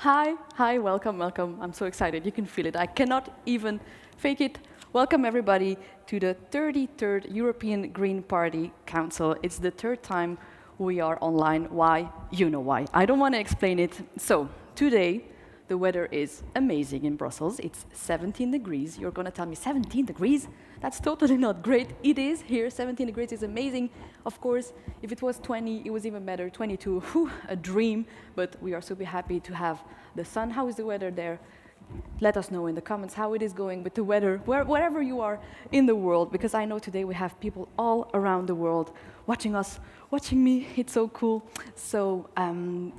Hi, welcome, welcome. I'm so excited. You can feel it. I cannot even fake it. Welcome, everybody, to the 33rd European Green Party Council. It's the third time we are online. Why? You know why. I don't want to explain it. So, today, the weather is amazing in Brussels. It's 17 degrees. You're going to tell me 17 degrees? That's totally not great. It is here. 17 degrees is amazing. Of course, if it was 20, it was even better. 22, whew, a dream. But we are super happy to have the sun. How is the weather there? Let us know in the comments how it is going with the weather, wherever you are in the world, because I know today we have people all around the world watching us, watching me. It's so cool. So,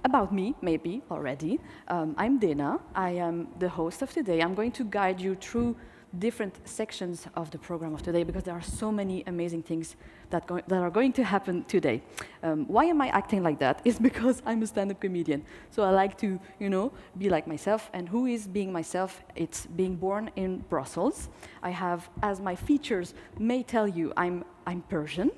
about me, maybe already. I'm Dina. I am the host of today. I'm going to guide you through different sections of the program of today because there are so many amazing things that are going to happen today. Why am I acting like that? It's because I'm a stand-up comedian. So I like to, be like myself. And who is being myself? It's being born in Brussels. I have, as my features may tell you, I'm Persian,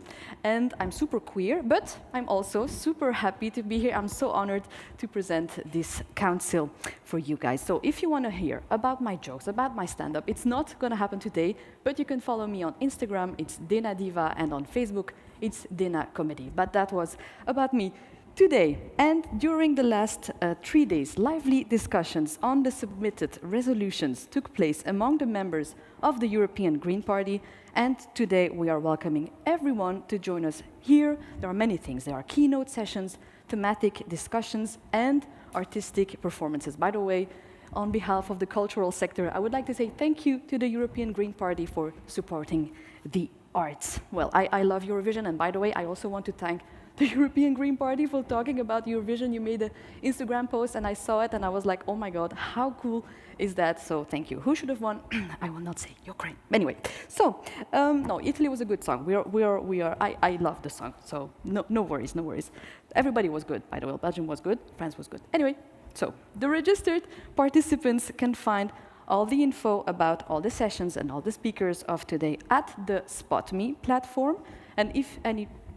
and I'm super queer, but I'm also super happy to be here. I'm so honored to present this council for you guys. So if you want to hear about my jokes, about my stand-up, it's not going to happen today, but you can follow me on Instagram, it's Dina Diva, and on Facebook, it's Dina Comedy. But that was about me today. And during the last 3 days, lively discussions on the submitted resolutions took place among the members of the European Green Party. And today we are welcoming everyone to join us here. There are many things. There are keynote sessions, thematic discussions, and artistic performances. By the way, on behalf of the cultural sector, I would like to say thank you to the European Green Party for supporting the arts. Well, I love Eurovision, and by the way, I also want to thank the European Green Party for talking about Eurovision. You made an Instagram post, and I saw it, and I was like, oh my God, how cool is that? So thank you. Who should have won? I will not say Ukraine. Anyway, so, no, Italy was a good song. I love the song, so no worries, no worries. Everybody was good, by the way. Belgium was good, France was good. Anyway, so the registered participants can find all the info about all the sessions and all the speakers of today at the SpotMe platform. And if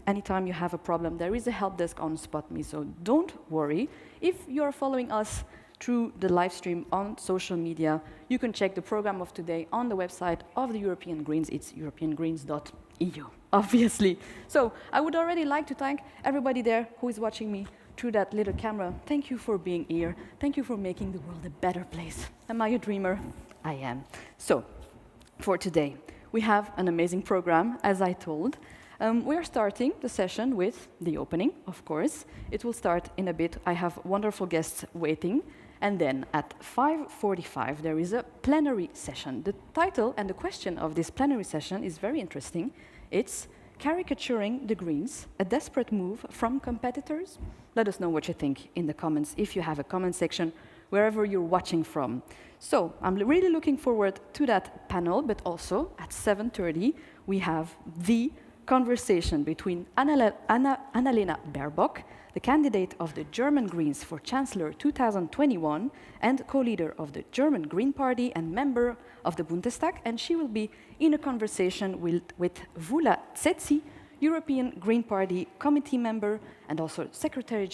anytime you have a problem, there is a help desk on SpotMe, so don't worry. If you're following us through the live stream on social media, you can check the program of today on the website of the European Greens. It's europeangreens.eu, obviously. So I would already like to thank everybody there who is watching me through that little camera. Thank you for being here. Thank you for making the world a better place. Am I a dreamer? I am. So, for today, we have an amazing program, as I told. We are starting the session with the opening, of course. It will start in a bit. I have wonderful guests waiting. And then at 5:45, there is a plenary session. The title and the question of this plenary session is very interesting. It's Caricaturing the Greens, a desperate move from competitors? Let us know what you think in the comments, if you have a comment section, wherever you're watching from. So I'm really looking forward to that panel, but also at 7:30, we have the conversation between Annalena Baerbock, the candidate of the German Greens for Chancellor 2021 and co-leader of the German Green Party and member of the Bundestag, and she will be in a conversation with Vula Tsetsi, European Green Party committee member and also Secretary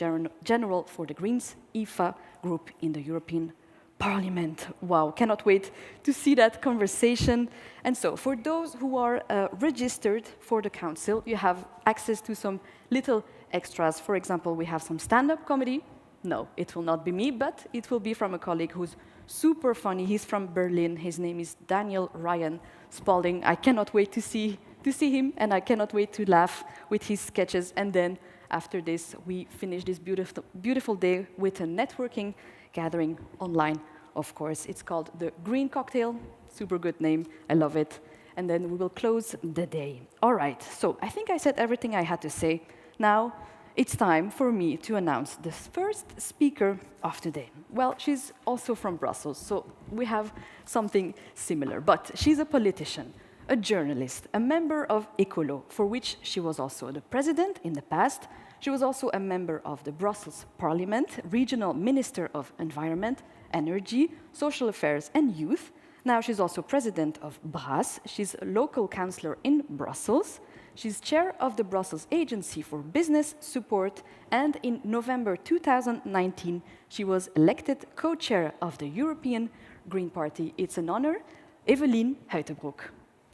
General for the Greens IFA group in the European Parliament. Wow, cannot wait to see that conversation. And so, for those who are registered for the council, you have access to some little extras. For example, we have some stand-up comedy. No, it will not be me, but it will be from a colleague who's super funny. He's from Berlin. His name is Daniel Ryan Spalding. I cannot wait to see him, and I cannot wait to laugh with his sketches. And then, after this, we finish this beautiful day with a networking gathering online, of course. It's called the Green Cocktail. Super good name. I love it. And then we will close the day. All right, so I think I said everything I had to say. Now, it's time for me to announce the first speaker of today. Well, she's also from Brussels, so we have something similar. But she's a politician, a journalist, a member of Ecolo, for which she was also the president in the past. She was also a member of the Brussels Parliament, regional minister of environment, energy, social affairs and youth. Now she's also president of BRAS. She's a local councillor in Brussels. She's chair of the Brussels Agency for Business Support, and in November 2019, she was elected co-chair of the European Green Party. It's an honor. Evelyne Huytebroeck,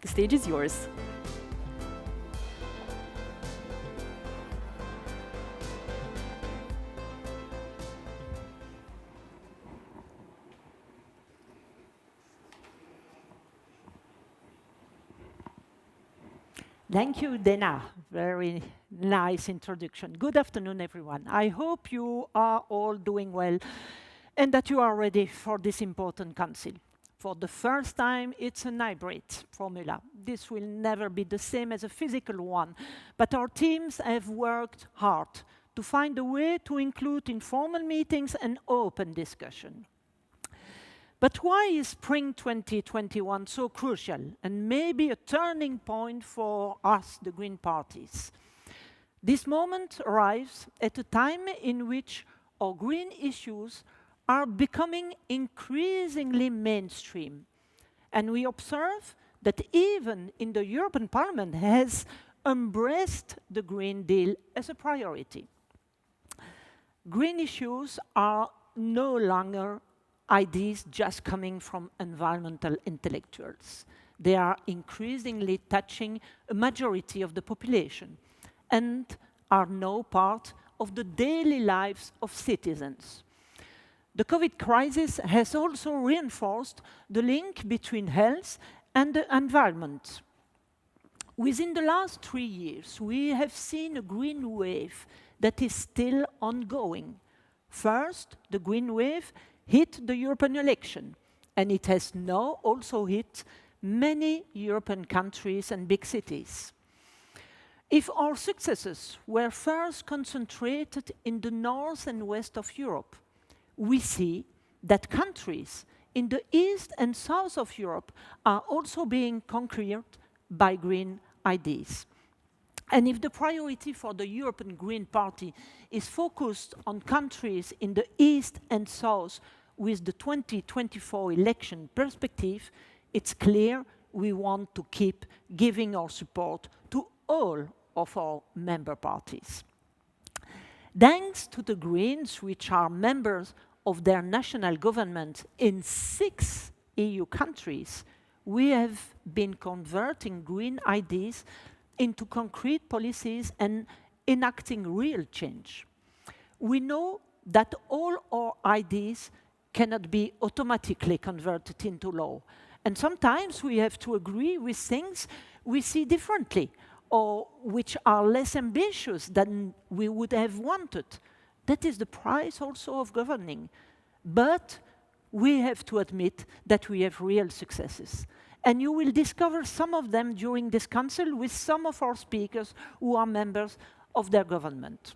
the stage is yours. Thank you, Dana. Very nice introduction. Good afternoon, everyone. I hope you are all doing well and that you are ready for this important council. For the first time, it's an hybrid formula. This will never be the same as a physical one, but our teams have worked hard to find a way to include informal meetings and open discussion. But why is Spring 2021 so crucial and maybe a turning point for us, the Green parties? This moment arrives at a time in which our green issues are becoming increasingly mainstream. And we observe that even in the European Parliament has embraced the Green Deal as a priority. Green issues are no longer ideas just coming from environmental intellectuals. They are increasingly touching a majority of the population and are now part of the daily lives of citizens. The COVID crisis has also reinforced the link between health and the environment. Within the last 3 years, we have seen a green wave that is still ongoing. First, the green wave hit the European election, and it has now also hit many European countries and big cities. If our successes were first concentrated in the north and west of Europe, we see that countries in the east and south of Europe are also being conquered by green ideas. And if the priority for the European Green Party is focused on countries in the east and south with the 2024 election perspective, it's clear we want to keep giving our support to all of our member parties. Thanks to the Greens, which are members of their national government in 6 EU countries, we have been converting green ideas into concrete policies and enacting real change. We know that all our ideas cannot be automatically converted into law. And sometimes we have to agree with things we see differently or which are less ambitious than we would have wanted. That is the price also of governing. But we have to admit that we have real successes. And you will discover some of them during this council with some of our speakers who are members of their government.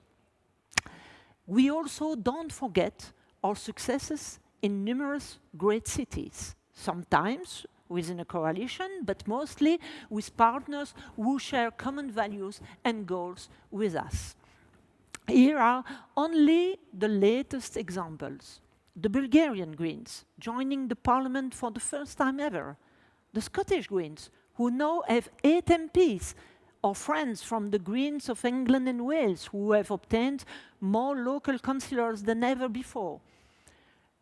We also don't forget our successes in numerous great cities, sometimes within a coalition, but mostly with partners who share common values and goals with us. Here are only the latest examples. The Bulgarian Greens, joining the parliament for the first time ever. The Scottish Greens, who now have 8 MPs, or friends from the Greens of England and Wales, who have obtained more local councillors than ever before.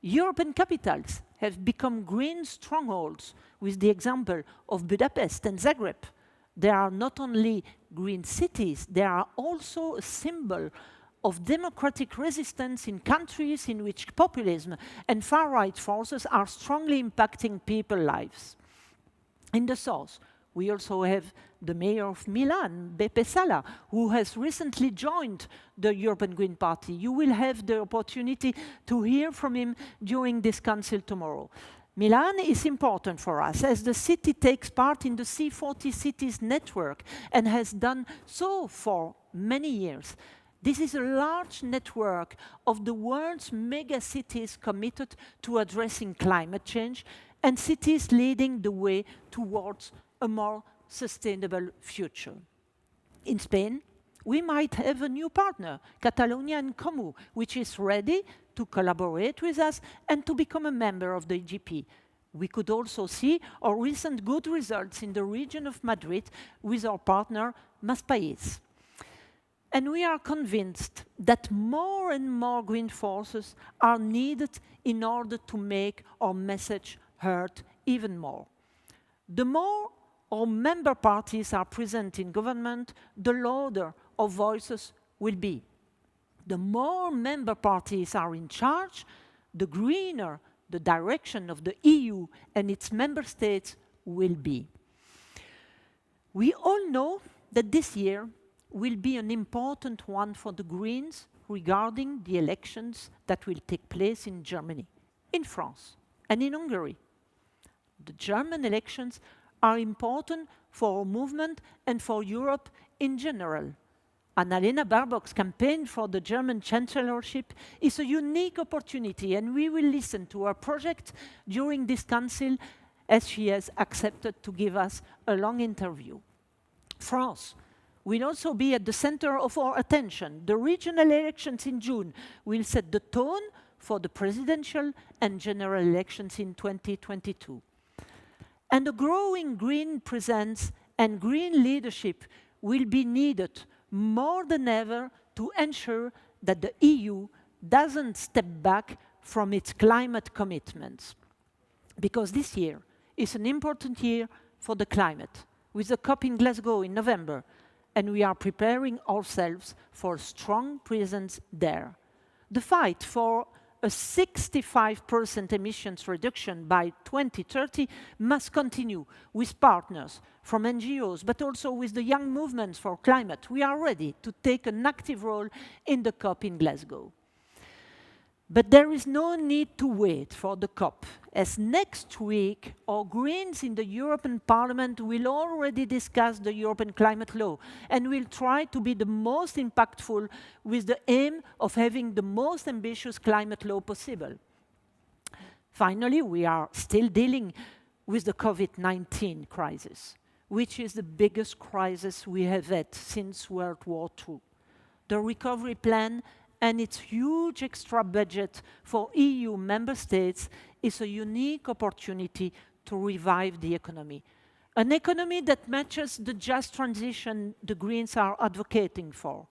European capitals have become green strongholds, with the example of Budapest and Zagreb. They are not only green cities, they are also a symbol of democratic resistance in countries in which populism and far-right forces are strongly impacting people's lives. In the south, we also have the mayor of Milan, Beppe Sala, who has recently joined the European Green Party. You will have the opportunity to hear from him during this council tomorrow. Milan is important for us as the city takes part in the C40 cities network and has done so for many years. This is a large network of the world's mega cities committed to addressing climate change and cities leading the way towards a more sustainable future. In Spain, we might have a new partner, Catalonia and Comú, which is ready to collaborate with us and to become a member of the EGP. We could also see our recent good results in the region of Madrid with our partner Maspais. And we are convinced that more and more green forces are needed in order to make our message heard even more. The more our member parties are present in government, the louder our voices will be. The more member parties are in charge, the greener the direction of the EU and its member states will be. We all know that this year will be an important one for the Greens regarding the elections that will take place in Germany, in France, and in Hungary. The German elections are important for our movement and for Europe in general. Annalena Baerbock's campaign for the German chancellorship is a unique opportunity, and we will listen to her project during this council as she has accepted to give us a long interview. France will also be at the center of our attention. The regional elections in June will set the tone for the presidential and general elections in 2022. And a growing green presence and green leadership will be needed more than ever to ensure that the EU doesn't step back from its climate commitments. Because this year is an important year for the climate, with the COP in Glasgow in November, and we are preparing ourselves for a strong presence there. The fight for a 65% emissions reduction by 2030 must continue with partners from NGOs, but also with the young movements for climate. We are ready to take an active role in the COP in Glasgow. But there is no need to wait for the COP, as next week our Greens in the European Parliament will already discuss the European climate law and will try to be the most impactful with the aim of having the most ambitious climate law possible. Finally, we are still dealing with the COVID-19 crisis, which is the biggest crisis we have had since World War II. The recovery plan and its huge extra budget for EU member states is a unique opportunity to revive the economy. An economy that matches the just transition the Greens are advocating for.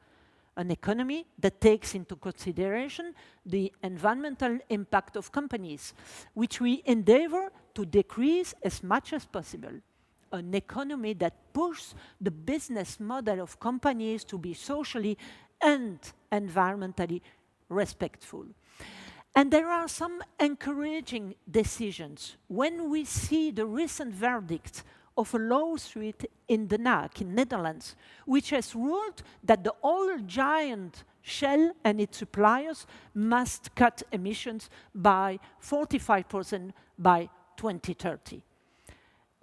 An economy that takes into consideration the environmental impact of companies, which we endeavor to decrease as much as possible. An economy that pushes the business model of companies to be socially and environmentally respectful. And there are some encouraging decisions. When we see the recent verdict of a lawsuit in The Hague, in Netherlands, which has ruled that the oil giant Shell and its suppliers must cut emissions by 45% by 2030.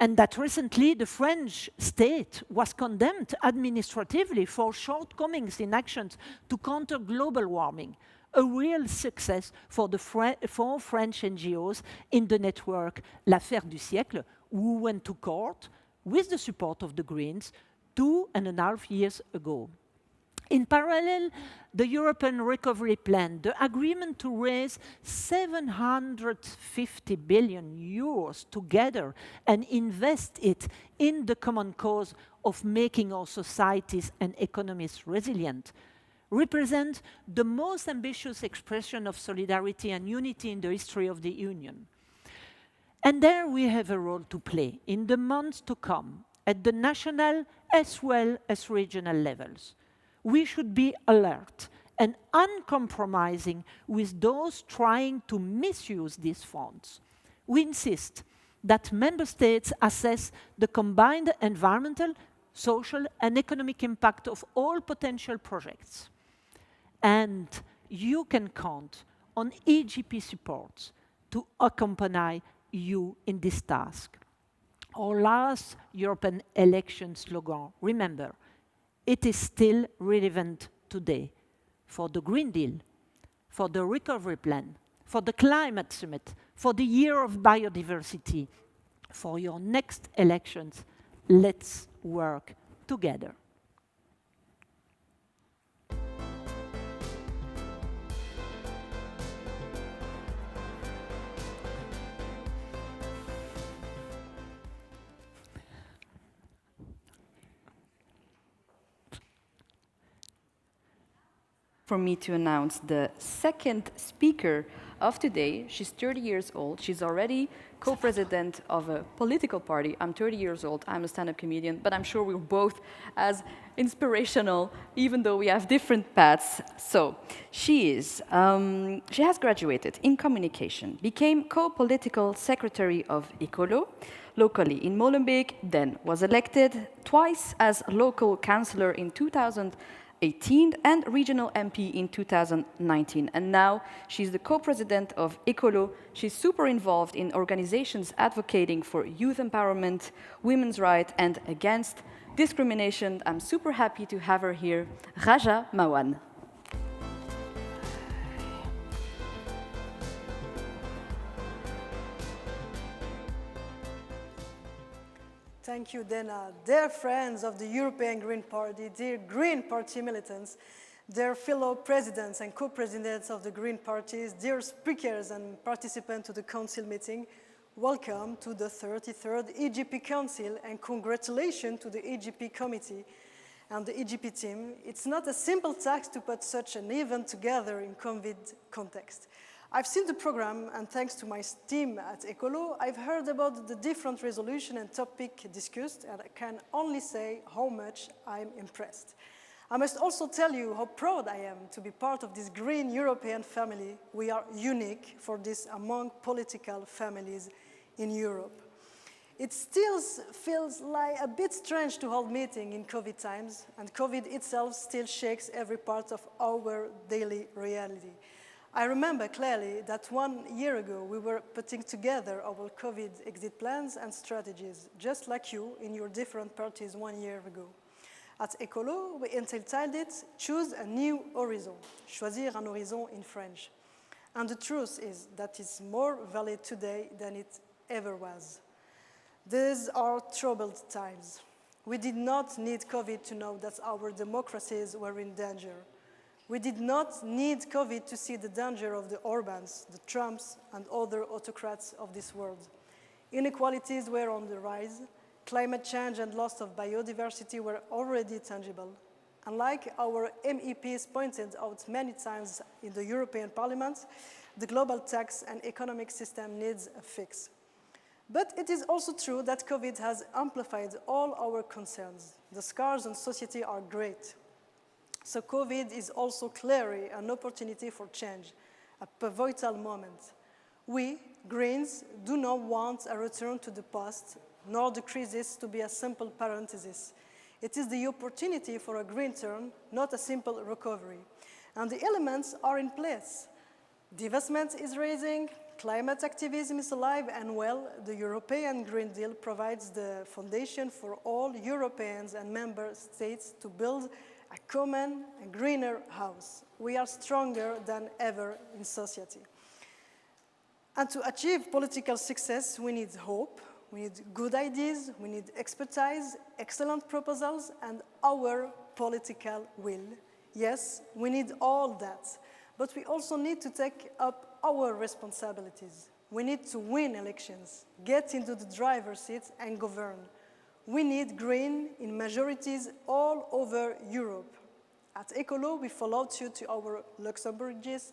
And that recently the French state was condemned administratively for shortcomings in actions to counter global warming, a real success for the four French NGOs in the network L'Affaire du siècle, who went to court with the support of the Greens 2.5 years ago. In parallel, the European Recovery Plan, the agreement to raise 750 billion euros together and invest it in the common cause of making our societies and economies resilient, represent the most ambitious expression of solidarity and unity in the history of the Union. And there we have a role to play in the months to come, at the national as well as regional levels. We should be alert and uncompromising with those trying to misuse these funds. We insist that member states assess the combined environmental, social and economic impact of all potential projects. And you can count on EGP support to accompany you in this task. Our last European election slogan, remember, it is still relevant today for the Green Deal, for the Recovery Plan, for the Climate Summit, for the Year of Biodiversity. For your next elections, let's work together. for me to announce the second speaker of today. She's 30 years old. She's already co-president of a political party. I'm 30 years old. I'm a stand-up comedian, but I'm sure we're both as inspirational, even though we have different paths. So she has graduated in communication, became co-political secretary of Ecolo, locally in Molenbeek, then was elected twice as local councillor in 2018 and regional MP in 2019. And now she's the co-president of Ecolo. She's super involved in organizations advocating for youth empowerment, women's rights, and against discrimination. I'm super happy to have her here, Rajae Maouane. Thank you, Dana. Dear friends of the European Green Party, dear Green Party militants, dear fellow presidents and co-presidents of the Green Parties, dear speakers and participants to the Council meeting, welcome to the 33rd EGP Council and congratulations to the EGP Committee and the EGP team. It's not a simple task to put such an event together in COVID context. I've seen the program, and thanks to my team at Ecolo, I've heard about the different resolution and topic discussed, and I can only say how much I'm impressed. I must also tell you how proud I am to be part of this green European family. We are unique for this among political families in Europe. It still feels like a bit strange to hold meeting in COVID times, and COVID itself still shakes every part of our daily reality. I remember clearly that 1 year ago we were putting together our COVID exit plans and strategies, just like you in your different parties 1 year ago. At Ecolo, we entitled it, Choose a New Horizon, Choisir un horizon in French. And the truth is that it's more valid today than it ever was. These are troubled times. We did not need COVID to know that our democracies were in danger. We did not need COVID to see the danger of the Orbans, the Trumps, and other autocrats of this world. Inequalities were on the rise. Climate change and loss of biodiversity were already tangible. And like our MEPs pointed out many times in the European Parliament, the global tax and economic system needs a fix. But it is also true that COVID has amplified all our concerns. The scars on society are great. So COVID is also clearly an opportunity for change, a pivotal moment. We, Greens, do not want a return to the past, nor the crisis to be a simple parenthesis. It is the opportunity for a green turn, not a simple recovery. And the elements are in place. Divestment is rising, climate activism is alive, and well, the European Green Deal provides the foundation for all Europeans and member states to build a common and greener house. We are stronger than ever in society. And to achieve political success, we need hope, we need good ideas, we need expertise, excellent proposals, and our political will. Yes, we need all that, but we also need to take up our responsibilities. We need to win elections, get into the driver's seat, and govern. We need green in majorities all over Europe. At Ecolo, we followed you to our Luxembourgish,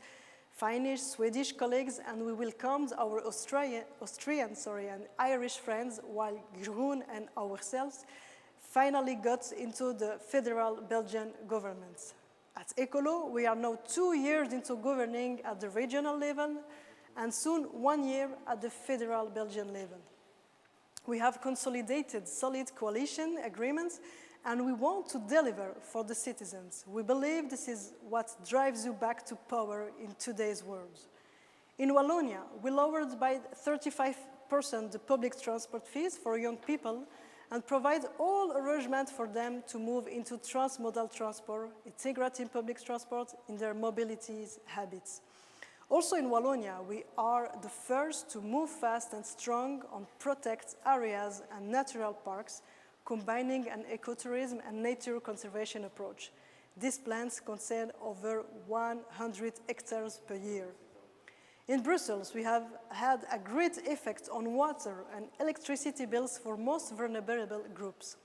Finnish, Swedish colleagues, and we welcomed our Austrian and Irish friends, while Groen and ourselves finally got into the federal Belgian government. At Ecolo, we are now 2 years into governing at the regional level, and soon 1 year at the federal Belgian level. We have consolidated solid coalition agreements, and we want to deliver for the citizens. We believe this is what drives you back to power in today's world. In Wallonia, we lowered by 35% the public transport fees for young people and provide all arrangements for them to move into transmodal transport, integrating public transport in their mobility habits. Also in Wallonia, we are the first to move fast and strong on protect areas and natural parks, combining an ecotourism and nature conservation approach. These plans concern over 100 hectares per year. In Brussels, we have had a great effect on water and electricity bills for most vulnerable groups.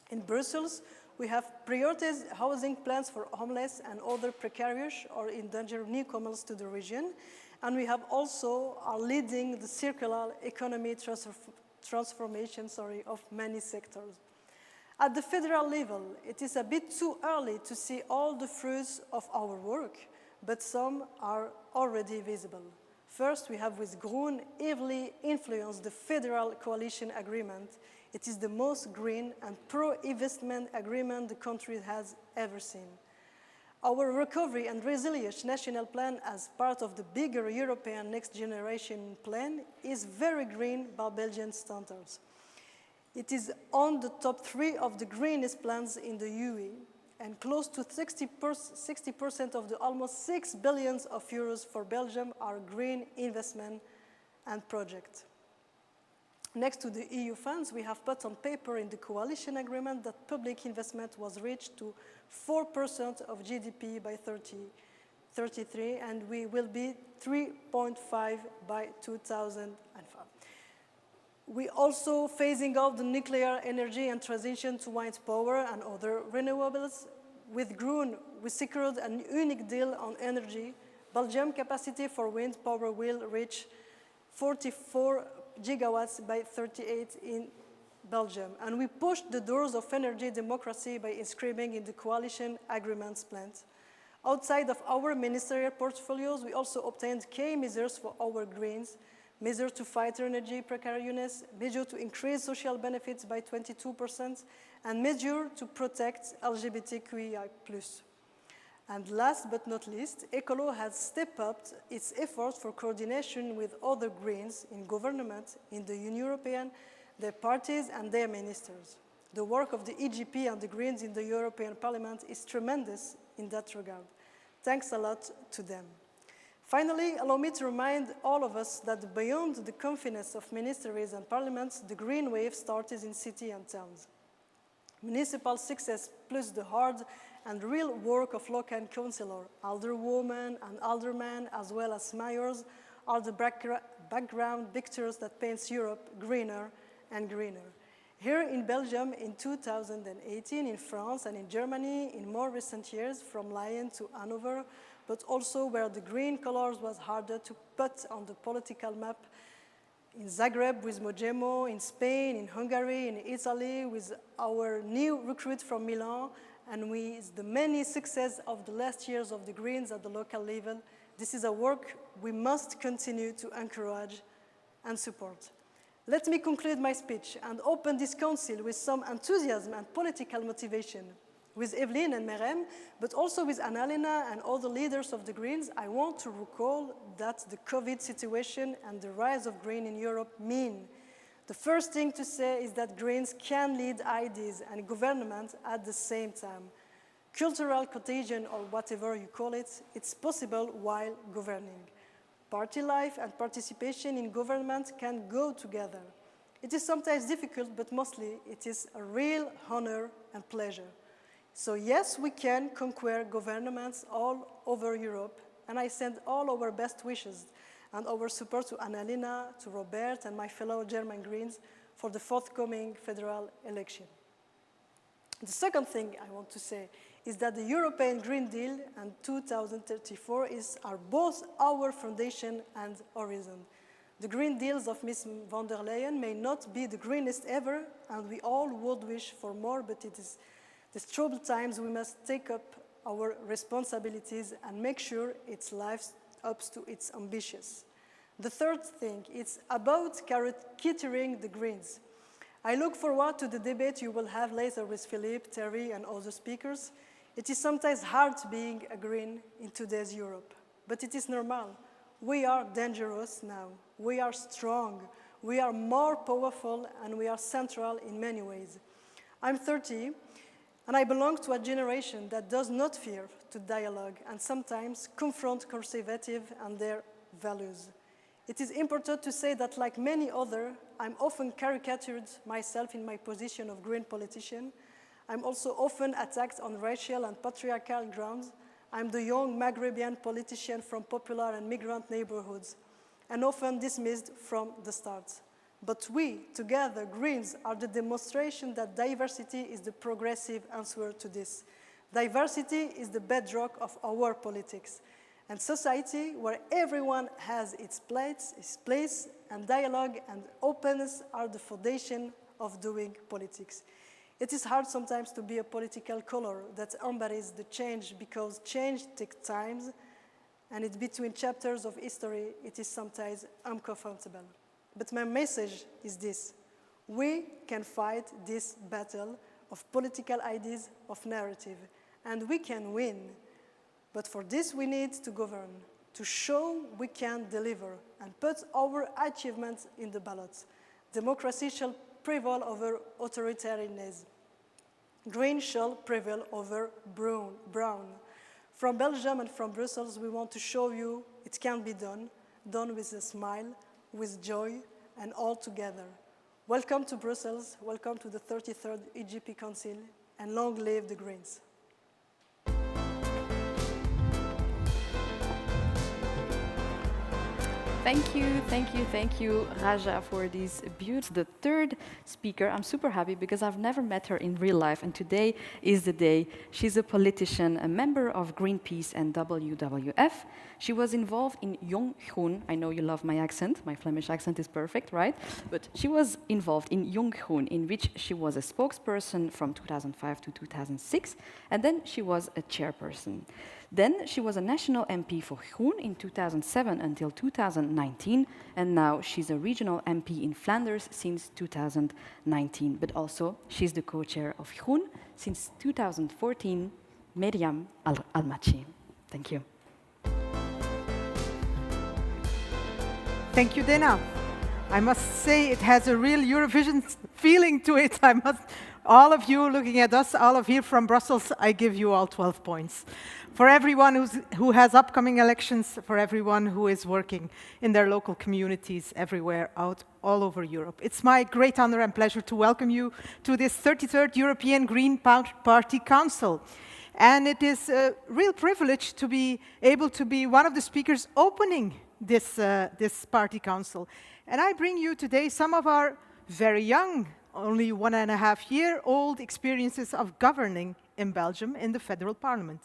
In Brussels, We have prioritized housing plans for homeless and other precarious or endangered newcomers to the region. And we have also are leading the circular economy transformation of many sectors. At the federal level, it is a bit too early to see all the fruits of our work, but some are already visible. First, we have with Groen heavily influenced the federal coalition agreement. It is the most green and pro-investment agreement the country has ever seen. Our Recovery and Resilience National Plan, as part of the bigger European Next Generation Plan, is very green by Belgian standards. It is on the top 3 of the greenest plans in the UE, and close to 60% of the almost 6 billion of euros for Belgium are green investment and projects. Next to the EU funds, we have put on paper in the coalition agreement that public investment was reached to 4% of GDP by 2033, and we will be 3.5 by 2005. We also phasing out the nuclear energy and transition to wind power and other renewables. With Groen, we secured a unique deal on energy. Belgium capacity for wind power will reach 44 gigawatts by 38 in Belgium. And we pushed the doors of energy democracy by inscribing in the coalition agreements plans. Outside of our ministerial portfolios, we also obtained key measures for our Greens, measures to fight energy precariousness, measures to increase social benefits by 22%, and measures to protect LGBTQI+. And last but not least, Ecolo has stepped up its efforts for coordination with other Greens in government, in the Union European, their parties and their ministers. The work of the EGP and the Greens in the European Parliament is tremendous in that regard. Thanks a lot to them. Finally, allow me to remind all of us that beyond the confidence of ministries and parliaments, the green wave started in cities and towns. Municipal success plus the hard and real work of local councillors, alderwomen and aldermen, as well as mayors, are the background pictures that paints Europe greener and greener. Here in Belgium in 2018, in France and in Germany in more recent years, from Lyon to Hanover, but also where the green colors was harder to put on the political map, in Zagreb with Mojemo, in Spain, in Hungary, in Italy, with our new recruit from Milan, and with the many success of the last years of the Greens at the local level. This is a work we must continue to encourage and support. Let me conclude my speech and open this council with some enthusiasm and political motivation. With Evelyn and Maryam, but also with Annalena and all the leaders of the Greens, I want to recall that the COVID situation and the rise of green in Europe mean. The first thing to say is that Greens can lead ideas and government at the same time. Cultural contagion, or whatever you call it, it's possible while governing. Party life and participation in government can go together. It is sometimes difficult, but mostly it is a real honor and pleasure. So yes, we can conquer governments all over Europe, and I send all our best wishes and our support to Annalena, to Robert, and my fellow German Greens for the forthcoming federal election. The second thing I want to say is that the European Green Deal and 2034 are both our foundation and horizon. The Green Deals of Ms. von der Leyen may not be the greenest ever, and we all would wish for more, but it is these troubled times we must take up our responsibilities and make sure it lives up to its ambitions. The third thing is about caricaturing the Greens. I look forward to the debate you will have later with Philippe, Terry, and other speakers. It is sometimes hard being a Green in today's Europe, but it is normal. We are dangerous now. We are strong. We are more powerful, and we are central in many ways. I'm 30, and I belong to a generation that does not fear to dialogue and sometimes confront conservative and their values. It is important to say that, like many others, I'm often caricatured myself in my position of Green politician. I'm also often attacked on racial and patriarchal grounds. I'm the young Maghrebian politician from popular and migrant neighborhoods, and often dismissed from the start. But we, together, Greens, are the demonstration that diversity is the progressive answer to this. Diversity is the bedrock of our politics. And society where everyone has its place, and dialogue and openness are the foundation of doing politics. It is hard sometimes to be a political color that embodies the change because change takes time, and it's between chapters of history, it is sometimes uncomfortable. But my message is this: we can fight this battle of political ideas, of narrative, and we can win. But for this we need to govern, to show we can deliver, and put our achievements in the ballot. Democracy shall prevail over authoritarianism. Green shall prevail over brown. From Belgium and from Brussels, we want to show you it can be done with a smile, with joy, and all together. Welcome to Brussels, welcome to the 33rd EGP Council, and long live the Greens. Thank you, Raja, for these beautiful. The third speaker, I'm super happy because I've never met her in real life, and today is the day. She's a politician, a member of Greenpeace and WWF. She was involved in Jong Groen. I know you love my accent. My Flemish accent is perfect, right? But she was involved in Jong Groen, in which she was a spokesperson from 2005 to 2006, and then she was a chairperson. Then she was a national MP for Groen in 2007 until 2019, and now she's a regional MP in Flanders since 2019. But also, she's the co-chair of Groen since 2014, Meyrem Almaci. Thank you. Thank you, Dana. I must say it has a real Eurovision feeling to it. All of you looking at us, all of you from Brussels, I give you all 12 points. For everyone who has upcoming elections, for everyone who is working in their local communities everywhere all over Europe. It's my great honor and pleasure to welcome you to this 33rd European Green Party Council. And it is a real privilege to be able to be one of the speakers opening this party council. And I bring you today some of our very young, only 1.5-year-old experiences of governing in Belgium in the federal parliament.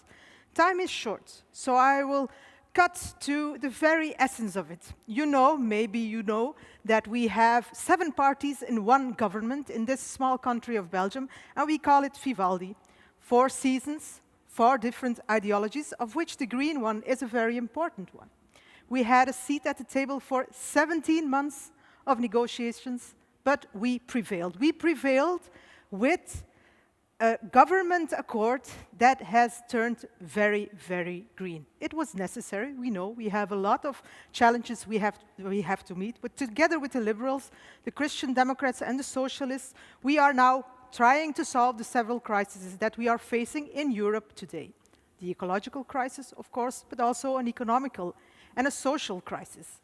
Time is short, so I will cut to the very essence of it. You know, maybe you know, that we have 7 parties in one government in this small country of Belgium, and we call it Vivaldi. 4 seasons, 4 different ideologies, of which the green one is a very important one. We had a seat at the table for 17 months of negotiations, but we prevailed. We prevailed with a government accord that has turned very, very green. It was necessary. We know we have a lot of challenges we have to meet, but together with the Liberals, the Christian Democrats and the Socialists, we are now trying to solve the several crises that we are facing in Europe today. The ecological crisis, of course, but also an economical and a social crisis.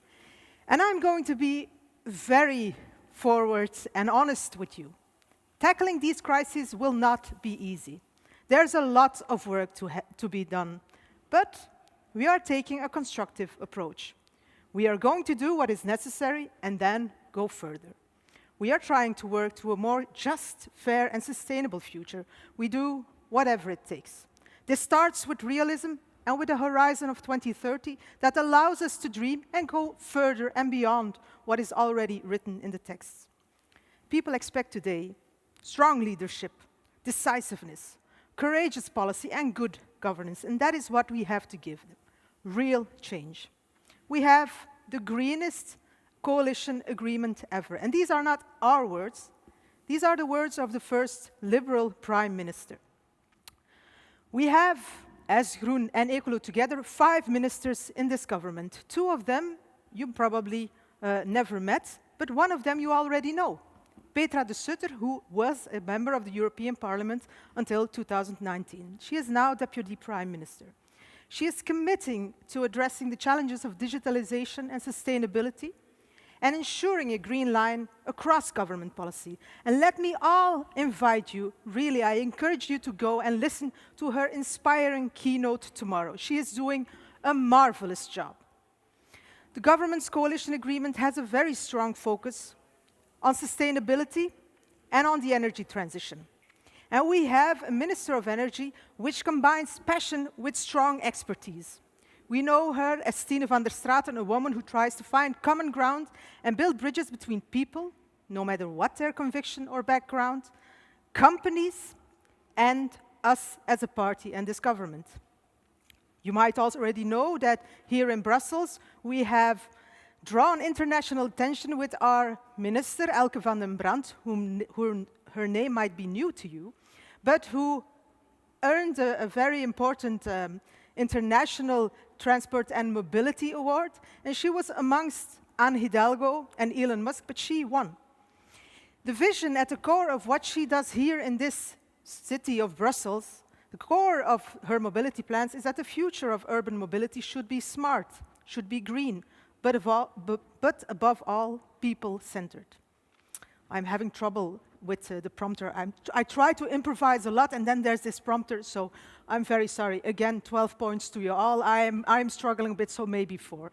And I'm going to be very forward and honest with you. Tackling these crises will not be easy. There's a lot of work to be done, but we are taking a constructive approach. We are going to do what is necessary and then go further. We are trying to work to a more just, fair, and sustainable future. We do whatever it takes. This starts with realism and with a horizon of 2030 that allows us to dream and go further and beyond what is already written in the texts. People expect today strong leadership, decisiveness, courageous policy, and good governance, and that is what we have to give them, real change. We have the greenest coalition agreement ever, and these are not our words, these are the words of the first Liberal Prime Minister. We have, as Groen and Ecolo together, 5 ministers in this government. 2 of them you probably never met, but one of them you already know. Petra de Sutter, who was a member of the European Parliament until 2019. She is now Deputy Prime Minister. She is committing to addressing the challenges of digitalization and sustainability and ensuring a green line across government policy. And let me all invite you, really, I encourage you to go and listen to her inspiring keynote tomorrow. She is doing a marvelous job. The government's coalition agreement has a very strong focus on sustainability, and on the energy transition. And we have a Minister of Energy which combines passion with strong expertise. We know her as Stine van der Straten, a woman who tries to find common ground and build bridges between people, no matter what their conviction or background, companies, and us as a party and this government. You might also already know that here in Brussels, we have drawn international attention with our minister, Elke van den Brand, her name might be new to you, but who earned a very important international transport and mobility award. And she was amongst Anne Hidalgo and Elon Musk, but she won. The vision at the core of what she does here in this city of Brussels, the core of her mobility plans is that the future of urban mobility should be smart, should be green, but above all, people-centered. I'm having trouble with the prompter. I try to improvise a lot, and then there's this prompter, so I'm very sorry. Again, 12 points to you all. I'm struggling a bit, so maybe 4.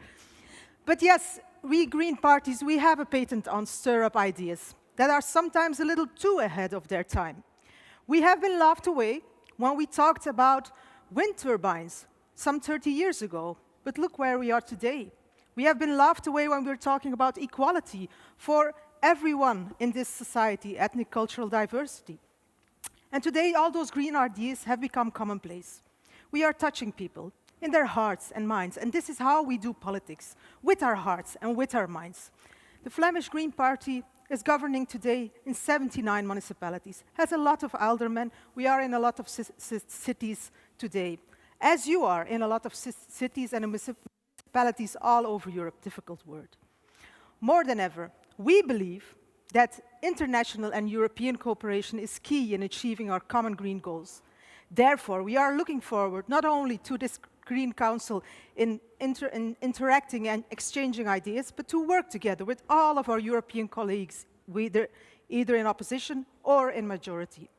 But yes, we Green parties, we have a patent on stir-up ideas that are sometimes a little too ahead of their time. We have been laughed away when we talked about wind turbines some 30 years ago, but look where we are today. We have been laughed away when we were talking about equality for everyone in this society, ethnic, cultural diversity. And today, all those green ideas have become commonplace. We are touching people in their hearts and minds, and this is how we do politics, with our hearts and with our minds. The Flemish Green Party is governing today in 79 municipalities, has a lot of aldermen. We are in a lot of cities today, as you are in a lot of cities and municipalities all over Europe, difficult word. More than ever, we believe that international and European cooperation is key in achieving our common green goals. Therefore, we are looking forward not only to this Green Council in interacting and exchanging ideas, but to work together with all of our European colleagues, either in opposition or in majority.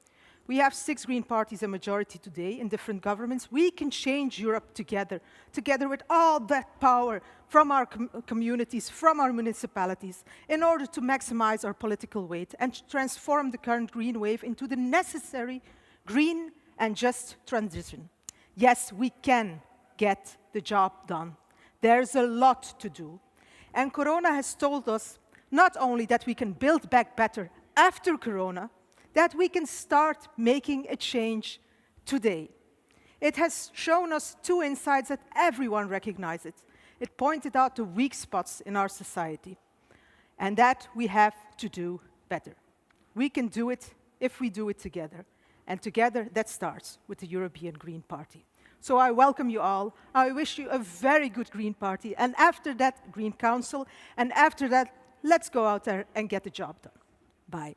We have 6 Green parties in majority today in different governments. We can change Europe together with all that power from our communities, from our municipalities, in order to maximize our political weight and transform the current green wave into the necessary green and just transition. Yes, we can get the job done. There's a lot to do. And Corona has told us not only that we can build back better after Corona, that we can start making a change today. It has shown us 2 insights that everyone recognizes. It pointed out the weak spots in our society, and that we have to do better. We can do it if we do it together. And together, that starts with the European Green Party. So I welcome you all. I wish you a very good Green Party, and after that, Green Council, and after that, let's go out there and get the job done. Bye.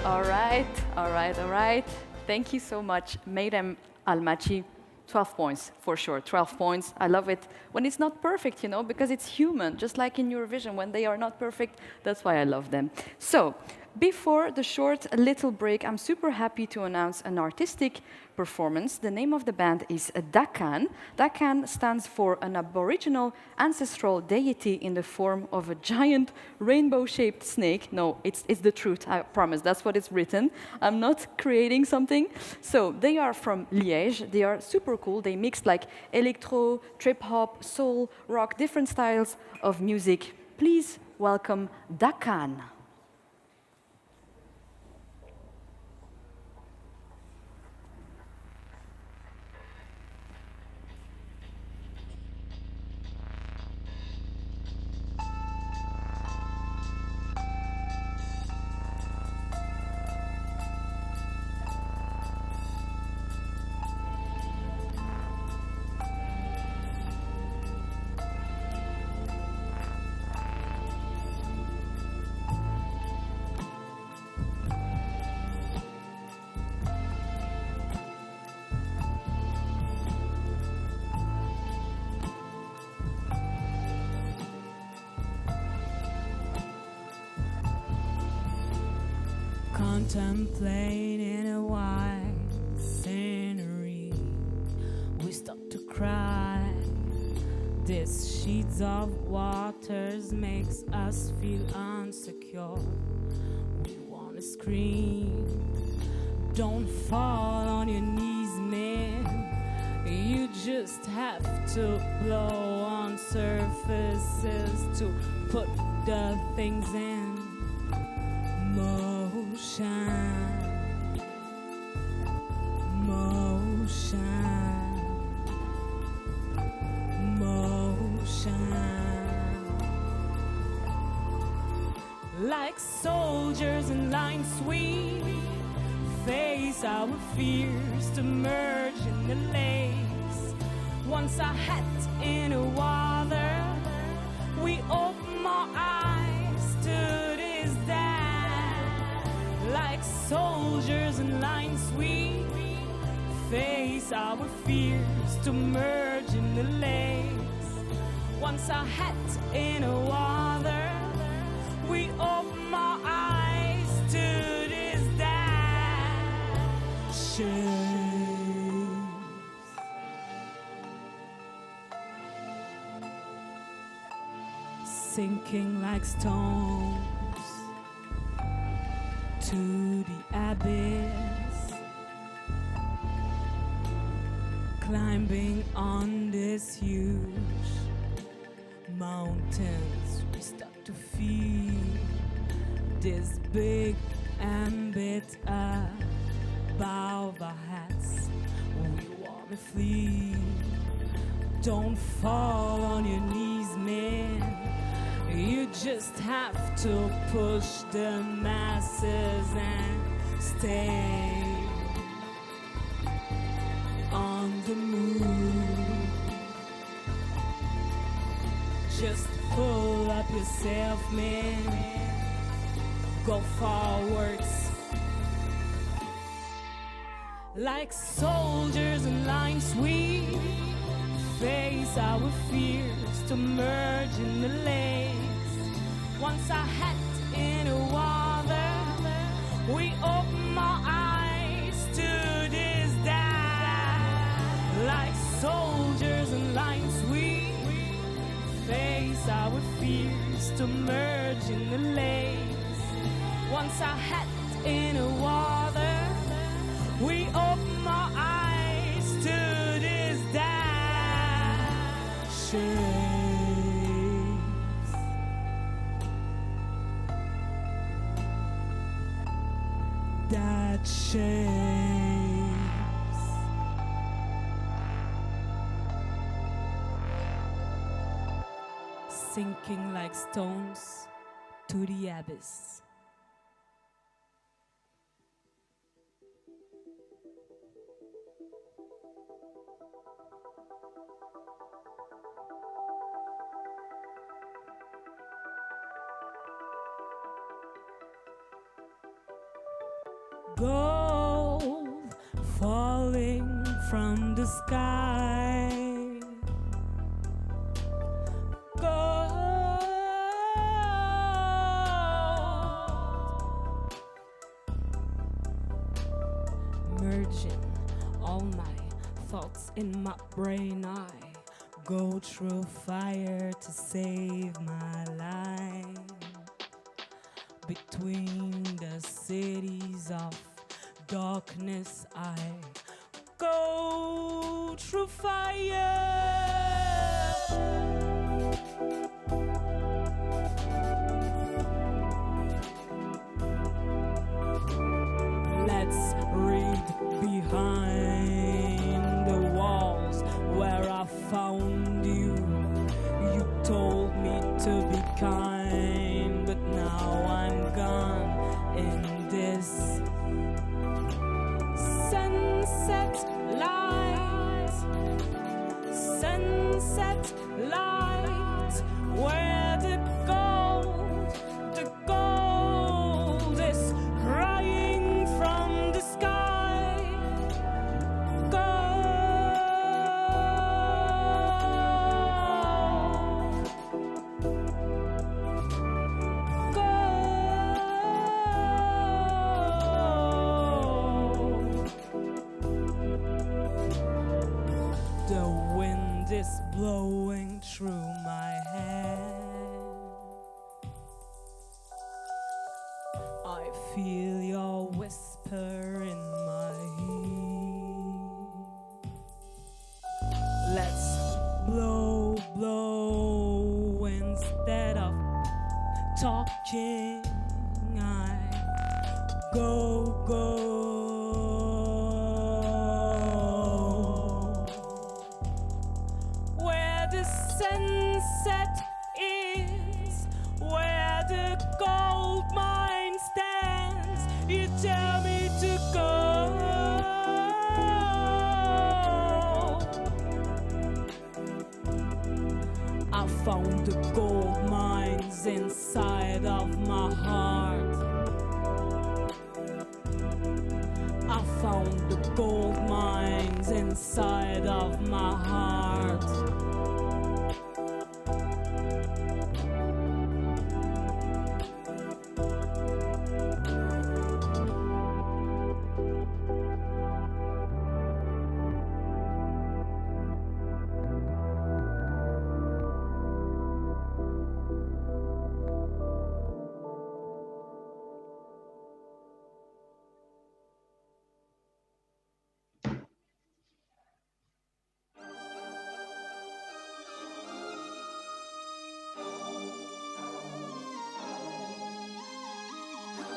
All right. Thank you so much, Meyrem Almaci. 12 points, for sure, 12 points. I love it when it's not perfect, you know, because it's human, just like in Eurovision, when they are not perfect, that's why I love them. So, before the short little break, I'm super happy to announce an artistic performance. The name of the band is Dha Khan. Dha Khan stands for an aboriginal ancestral deity in the form of a giant rainbow-shaped snake. No, it's the truth, I promise. That's what is written. I'm not creating something. So they are from Liège. They are super cool. They mix like electro, trip-hop, soul, rock, different styles of music. Please welcome Dha Khan. Contemplating a white scenery, we start to cry This sheets of waters makes us feel insecure. We wanna scream. Don't fall on your knees, man. You just have to blow on surfaces to put the things in motion. Like soldiers in lines, we face our fears to merge in the lace. Once our hat in the water, we open our eyes to this dance. Like soldiers in lines, we face our fears to merge in the lace. Once our hat in the water, we open our eyes to this dance. Sinking like stones to the abyss, climbing on this huge mountains. We start to feel this big ambit above our heads. We wanna flee. Don't fall on your knees, man. You just have to push the masses and stay on the move. Just pull up yourself, man. Go forwards. Like soldiers in lines, we face our fears to merge in the lace. Once our hat in the water, we open our eyes to this dance. Like soldiers in lines, we face our fears to merge in the lace. Once our hat in the water, we open our eyes to this dance. That shapes. Sinking like stones to the abyss. Gold falling from the sky. Gold merging all my thoughts in my brain. I go through fire to save my life. Between the cities of darkness, I go through fire. Let's read behind the walls where I found you. You told me to be kind, but now I'm gone in this sunset light, where the gold is crying from the sky. The wind breezes blowing through my hair. I feel your whisper in my ear. Let's blow, blow instead of talking. I go, go. Where the sunset is, where the gold mine stands, you tell me to go. I found the gold mines inside of my heart. I found the gold mines inside of my heart.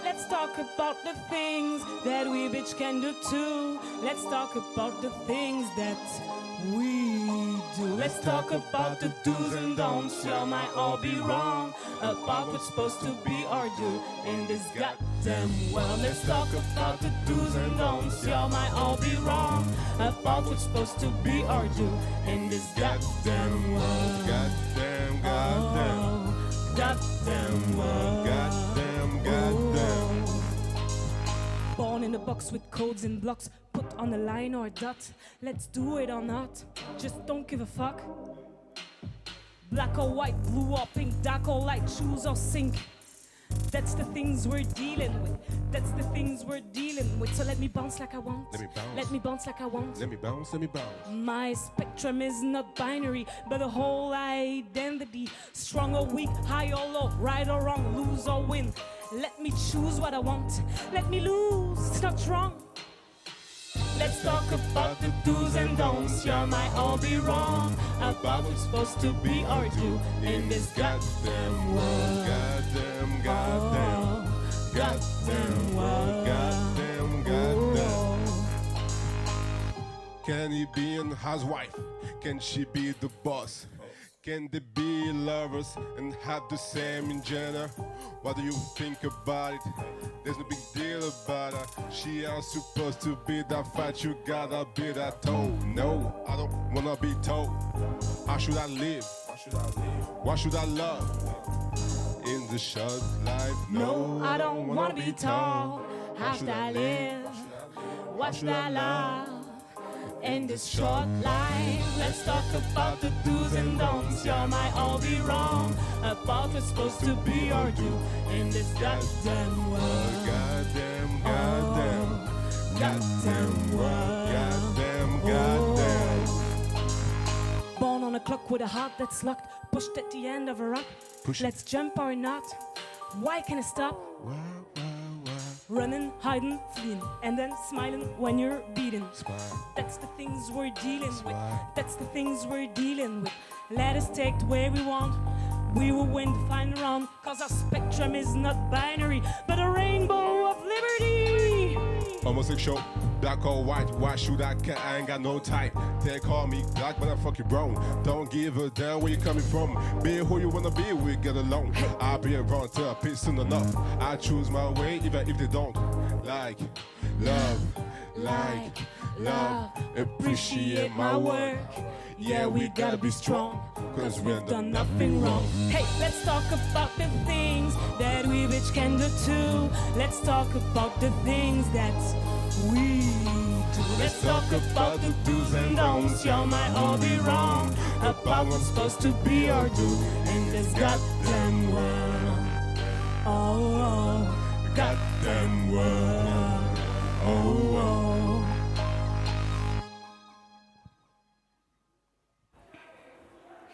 Let's talk about the things that we bitch can do too. Let's talk about the things that we do. Let's talk about the do's and don'ts. Y'all might all be wrong about what's supposed to be or do in this goddamn world. Let's talk about the do's and don'ts. Y'all might all be wrong about what's supposed to be or do in this goddamn world. Goddamn, goddamn. Oh, goddamn world. Goddamn, goddamn. Born in a box with codes and blocks, put on a line or a dot. Let's do it or not, just don't give a fuck. Black or white, blue or pink, dark or light, choose or sink. That's the things we're dealing with. That's the things we're dealing with. So let me bounce like I want. Let me bounce. Let me bounce like I want. Let me bounce, let me bounce. My spectrum is not binary, but a whole identity. Strong or weak, high or low, right or wrong, lose or win. Let me choose what I want. Let me lose, it's not wrong. Let's talk about the do's and don'ts. You might all be wrong about what's supposed to be or do in this goddamn world. Goddamn, goddamn. Goddamn world. Goddamn, goddamn. Can he be a housewife? Can she be the boss? Can they be lovers and have the same gender? What do you think about it? There's no big deal about her. She ain't supposed to be that fat, you gotta be that tall. No, I don't wanna be told. How should I live? What should I love? In the short life, No, I don't wanna be tall. How should I live? What should I love? In this short life, let's talk about the do's and don'ts. You might all be wrong about what's supposed to be or do in this goddamn world. Goddamn, goddamn. Goddamn world. Goddamn, goddamn. Born on a clock with a heart that's locked, pushed at the end of a rock. Push it. Let's jump or not. Why can't I stop? Wow, wow, wow. Running, hiding, fleeing, and then smiling when you're beaten. Smile. That's the things we're dealing with. Smile. That's the things we're dealing with. Let us take the way we want. We will win the final round, cause our spectrum is not binary, but a rainbow of liberty. Homosexual, black or white, why should I care? I ain't got no type. They call me black, but I'm fucking brown. Don't give a damn where you coming from. Be who you wanna be, we get along. I'll be around till I piss soon enough. I choose my way, even if they don't. Like, love, like, love, appreciate my work. Yeah, we gotta be strong, cause we've done nothing wrong. Hey, let's talk about the things that we bitch can do too. Let's talk about the things that we do. Let's talk about the do's and don'ts. Y'all might all be wrong about what's supposed to be or do in this goddamn world. Oh, oh, goddamn world. Oh, oh.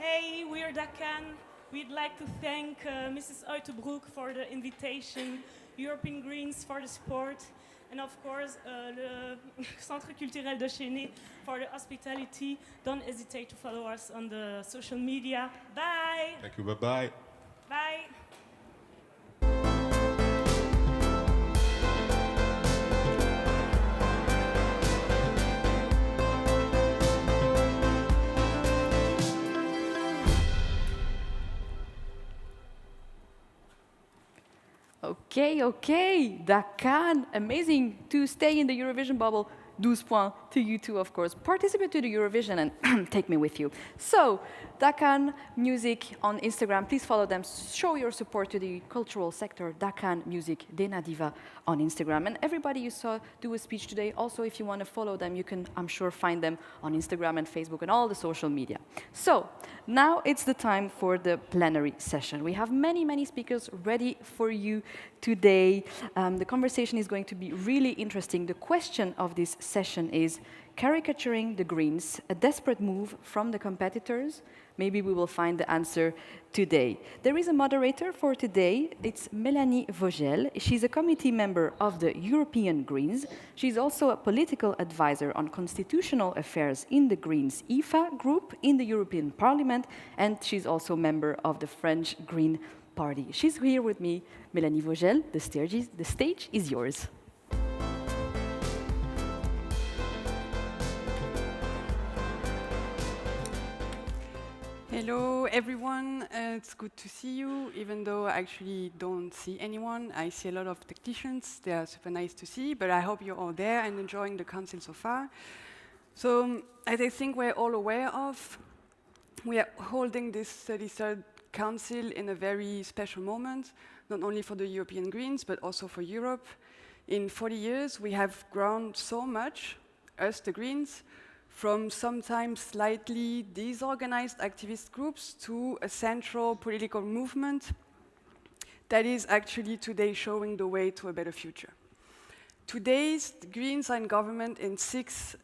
Hey, we're Dha Khan. We'd like to thank Mrs. Huytebroeck for the invitation, European Greens for the support, and of course the Centre Culturel de Chénet for the hospitality. Don't hesitate to follow us on the social media. Bye. Thank you, bye-bye. Bye. Okay, Dha Khan, amazing to stay in the Eurovision bubble. 12 points to you too, of course. Participate to the Eurovision and take me with you. So, Dha Khan Music on Instagram, please follow them. Show your support to the cultural sector. Dha Khan Music, Dena Diva on Instagram. And everybody you saw do a speech today, also if you want to follow them, you can, I'm sure, find them on Instagram and Facebook and all the social media. So, now it's the time for the plenary session. We have many, many speakers ready for you today. The conversation is going to be really interesting. The question of this session is caricaturing the Greens, a desperate move from the competitors. Maybe we will find the answer today. There is a moderator for today. It's Mélanie Vogel. She's a committee member of the European Greens. She's also a political advisor on constitutional affairs in the Greens IFA group in the European Parliament, and she's also a member of the French Green Party. She's here with me. Mélanie Vogel, the stage is yours. Hello everyone, it's good to see you, even though I actually don't see anyone. I see a lot of technicians, they are super nice to see, but I hope you're all there and enjoying the council so far. So, as I think we're all aware of, we are holding this 33rd council in a very special moment, not only for the European Greens, but also for Europe. In 40 years, we have grown so much, us the Greens, from sometimes slightly disorganized activist groups to a central political movement that is actually today showing the way to a better future. Today, the Greens are in government in 6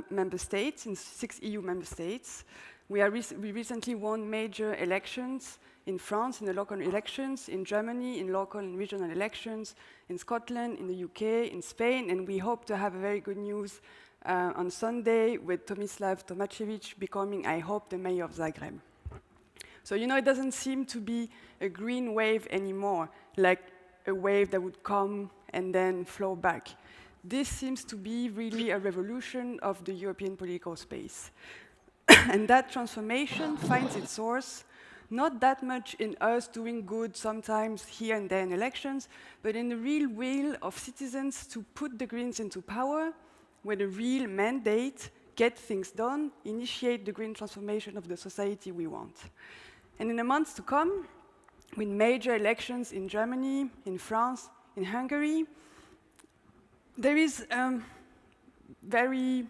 member states, in 6 EU member states. We recently won major elections in France, in the local elections, in Germany, in local and regional elections, in Scotland, in the UK, in Spain, and we hope to have a very good news on Sunday with Tomislav Tomašević becoming, I hope, the mayor of Zagreb. So, you know, it doesn't seem to be a green wave anymore, like a wave that would come and then flow back. This seems to be really a revolution of the European political space. And that transformation finds its source not that much in us doing good sometimes here and there in elections, but in the real will of citizens to put the Greens into power with a real mandate, get things done, initiate the green transformation of the society we want. And in the months to come, with major elections in Germany, in France, in Hungary, there is very